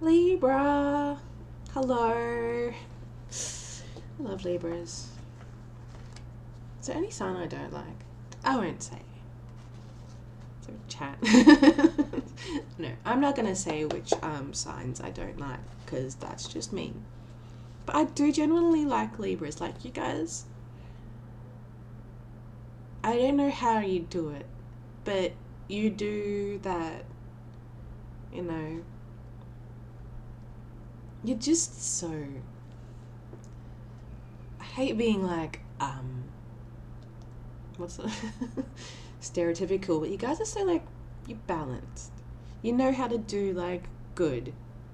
Libra. Hello. I love Libras. Is there any sign I don't like? I won't say. So chat. No, I'm not gonna say which signs I don't like because that's just mean. But I do genuinely like Libras. Like you guys, I don't know how you do it, but you do that. You know, you're just so. I hate being like what's the stereotypical, but you guys are so like you're balanced. You know how to do like good,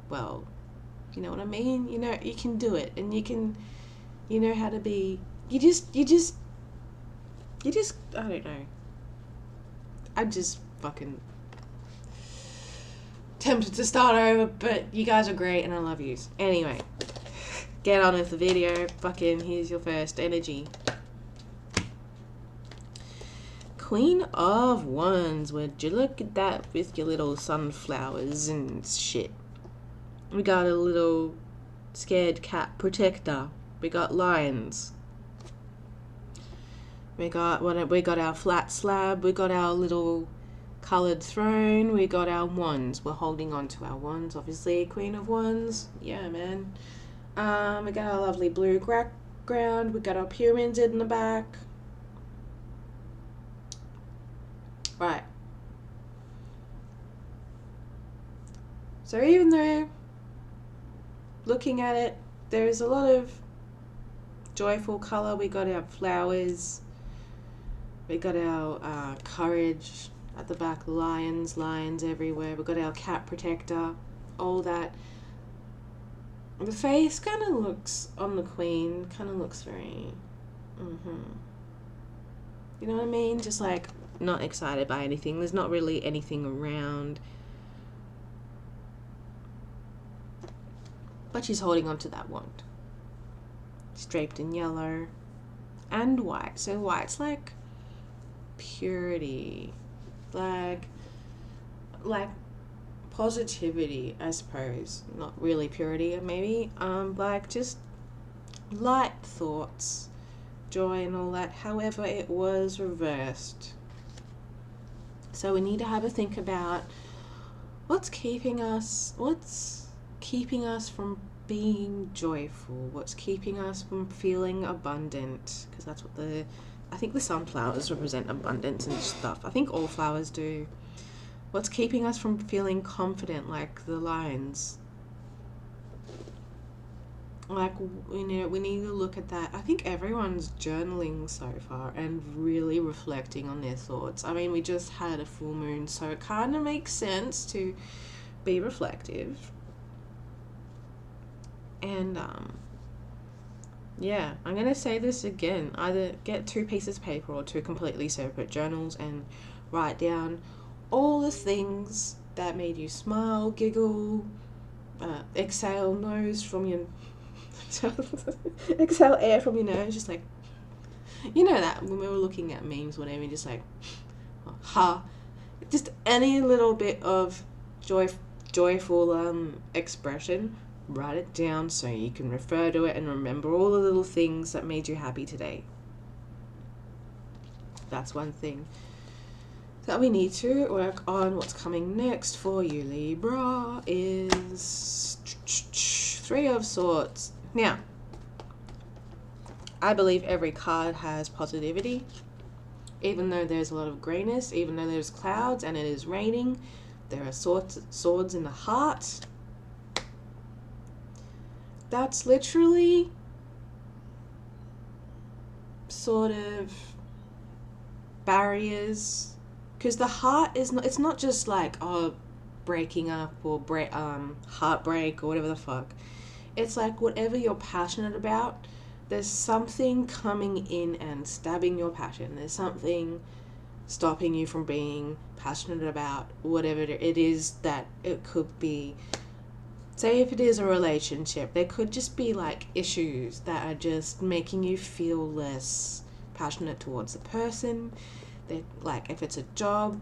well. You know what I mean? You know you can do it, and you know how to be. You just. I don't know. I'm just fucking tempted to start over, but you guys are great, and I love yous. Anyway, get on with the video. Fucking here's your first energy. Queen of Wands, would you look at that with your little sunflowers and shit? We got a little scared cat protector. We got lions. We got our flat slab. We got our little coloured throne. We got our wands. We're holding on to our wands, obviously. Queen of Wands. Yeah, man. We got our lovely blue background. We got our pyramids in the back. Right. So even though looking at it, there's a lot of joyful colour. We got our flowers. We got our courage at the back. Lions everywhere. We got our cat protector. All that. The face kind of looks on the queen. Kind of looks very. You know what I mean? Just like not excited by anything. There's not really anything around. But she's holding on to that wand. It's draped in yellow and white. So white's like purity. Like positivity, I suppose. Not really purity, maybe. Like just light thoughts, joy and all that. However, it was reversed. So we need to have a think about what's keeping us from being joyful, what's keeping us from feeling abundant, because that's what I think the sunflowers represent abundance and stuff. I think all flowers do. What's keeping us from feeling confident, like the lions? Like, you know, we need to look at that. I think everyone's journaling so far and really reflecting on their thoughts. I mean, we just had a full moon, so it kind of makes sense to be reflective. And yeah, I'm gonna say this again. Either get 2 pieces of paper or 2 completely separate journals and write down all the things that made you smile, giggle, exhale nose from your exhale air from your nose, just like, you know, that when we were looking at memes, whatever, just like ha, just any little bit of joyful expression. Write it down so you can refer to it and remember all the little things that made you happy today. That's one thing that we need to work on. What's coming next for you, Libra, is 3 of Swords. Now, I believe every card has positivity. Even though there's a lot of grayness, even though there's clouds and it is raining, there are swords in the heart. That's literally sort of barriers, because the heart is not, it's not just like, oh, breaking up or heartbreak or whatever the fuck. It's like whatever you're passionate about, there's something coming in and stabbing your passion. There's something stopping you from being passionate about whatever it is that it could be. Say if it is a relationship, there could just be like issues that are just making you feel less passionate towards the person. That, like, if it's a job,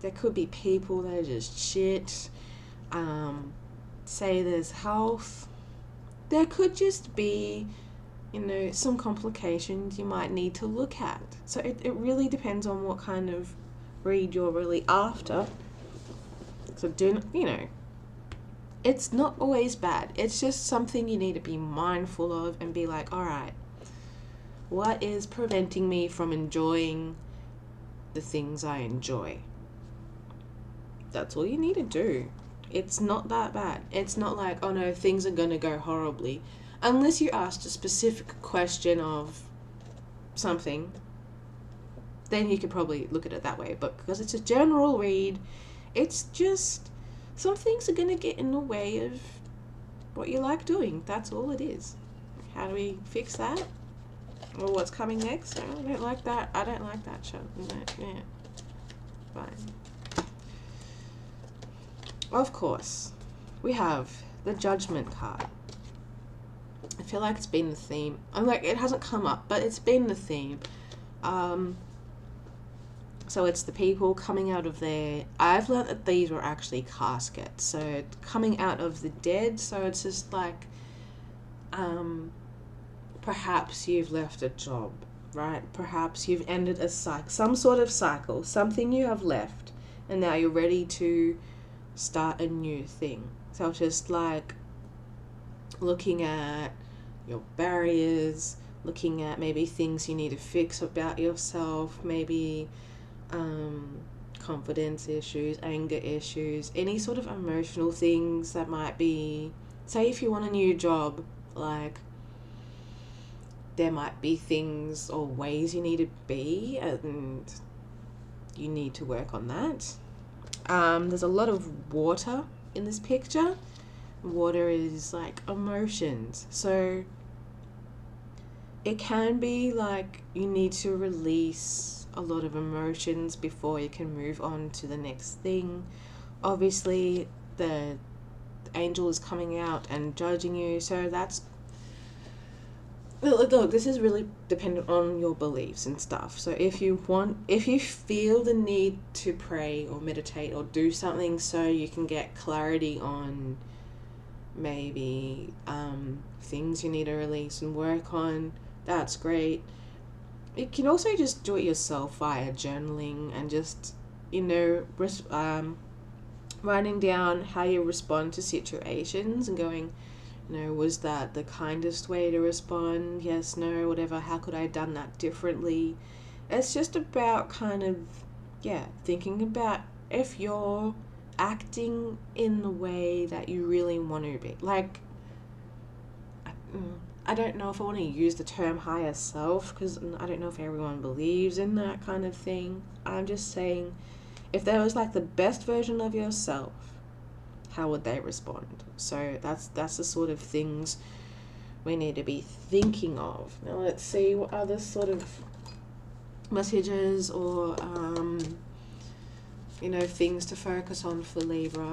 there could be people that are just shit. say there's health. There could just be, some complications you might need to look at. So it really depends on what kind of read you're really after. So it's not always bad. It's just something you need to be mindful of and be like, all right, what is preventing me from enjoying the things I enjoy? That's all you need to do. It's not that bad. It's not like, oh no, things are going to go horribly. Unless you asked a specific question of something, then you could probably look at it that way. But because it's a general read, it's just some things are going to get in the way of what you like doing. That's all it is. How do we fix that? Or what's coming next? I don't like that. I don't like that show. Yeah. Fine. Of course, we have the Judgment card. I feel like it's been the theme. I'm like, it hasn't come up, but it's been the theme. So it's the people coming out of their... I've learned that these were actually caskets. So coming out of the dead. So it's just like... perhaps you've left a job, right? Perhaps you've ended a cycle. Some sort of cycle. Something you have left. And now you're ready to start a new thing. So it's just like looking at your barriers, looking at maybe things you need to fix about yourself, maybe confidence issues, anger issues, any sort of emotional things that might be, say if you want a new job, like there might be things or ways you need to be and you need to work on that. There's a lot of water in this picture. Water is like emotions. So it can be like you need to release a lot of emotions before you can move on to the next thing. Obviously, the angel is coming out and judging you. So that's... Look, this is really dependent on your beliefs and stuff. So if you feel the need to pray or meditate or do something so you can get clarity on maybe things you need to release and work on, that's great. You can also just do it yourself via journaling and just, writing down how you respond to situations and going, was that the kindest way to respond? Yes, no, whatever. How could I have done that differently? It's just about kind of, thinking about if you're acting in the way that you really want to be. Like, I don't know if I want to use the term higher self because I don't know if everyone believes in that kind of thing. I'm just saying, if there was like the best version of yourself, how would they respond? So that's the sort of things we need to be thinking of. Now let's see what other sort of messages or things to focus on for Libra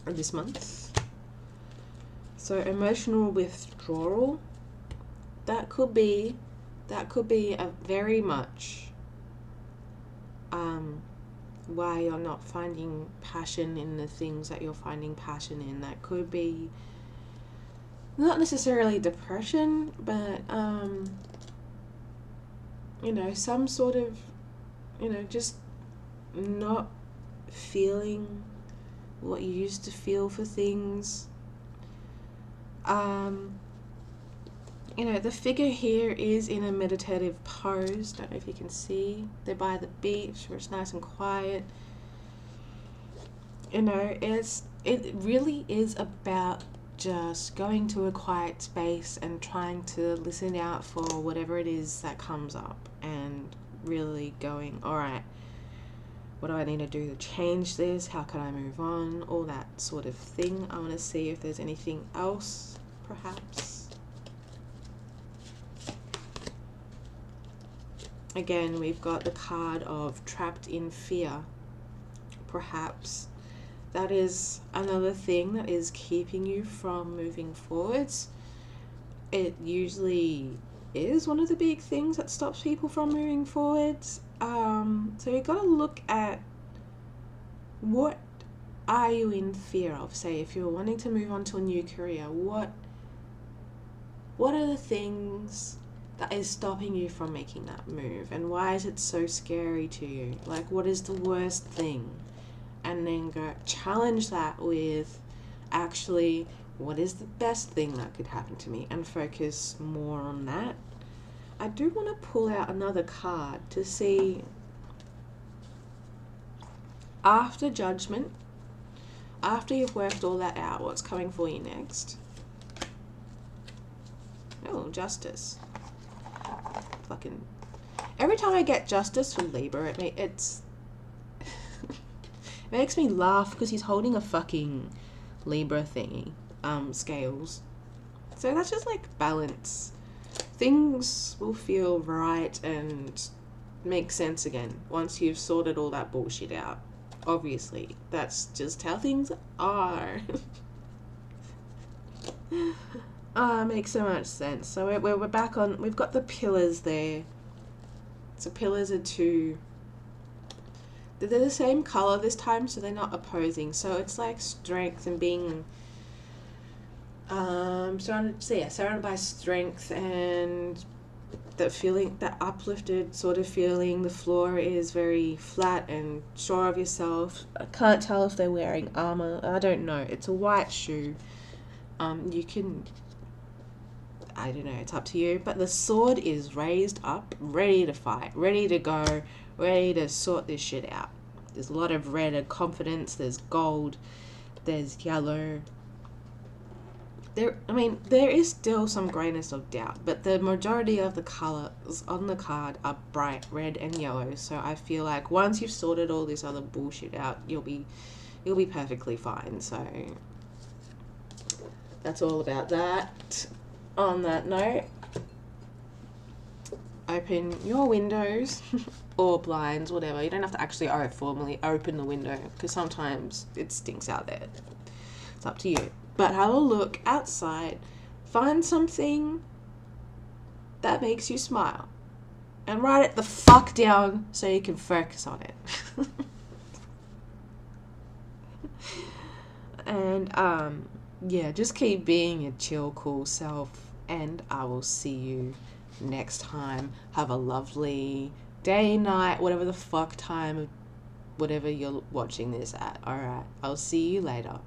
this month. So emotional withdrawal, that could be a very much why you're not finding passion in the things that you're finding passion in. That could be not necessarily depression, but some sort of just not feeling what you used to feel for things. The figure here is in a meditative pose. Don't know if you can see. They're by the beach where it's nice and quiet. It really is about just going to a quiet space and trying to listen out for whatever it is that comes up and really going, all right, what do I need to do to change this? How can I move on? All that sort of thing. I want to see if there's anything else, perhaps. Again, we've got the card of trapped in fear. Perhaps that is another thing that is keeping you from moving forwards. It usually is one of the big things that stops people from moving forwards. So you've got to look at what are you in fear of? Say, if you're wanting to move on to a new career, what are the things that is stopping you from making that move, and why is it so scary to you? Like, what is the worst thing? And then go challenge that with, actually, what is the best thing that could happen to me, and focus more on that. I do want to pull out another card to see, after judgment, after you've worked all that out, what's coming for you next. Oh, justice. Fucking every time I get justice from Libra, it makes me laugh because he's holding a fucking Libra thingy, scales. So that's just like balance. Things will feel right and make sense again once you've sorted all that bullshit out. Obviously, that's just how things are. Makes so much sense. So we're back on, we've got the pillars there. So pillars are two, they're the same color this time, so they're not opposing. So it's like strength and being surrounded by strength and that feeling, that uplifted sort of feeling. The floor is very flat and sure of yourself. I can't tell if they're wearing armor. I don't know. It's a white shoe. You can, I don't know, it's up to you. But the sword is raised up, ready to fight, ready to go, ready to sort this shit out. There's a lot of red and confidence. There's gold. There's yellow. There is still some grayness of doubt, but the majority of the colors on the card are bright red and yellow. So I feel like once you've sorted all this other bullshit out, you'll be perfectly fine. So that's all about that. On that note, open your windows or blinds, whatever. You don't have to actually formally open the window because sometimes it stinks out there. It's up to you. But have a look outside. Find something that makes you smile. And write it the fuck down so you can focus on it. And, yeah, just keep being your chill, cool self. And I will see you next time. Have a lovely day, night, whatever the fuck time, whatever you're watching this at. Alright, I'll see you later.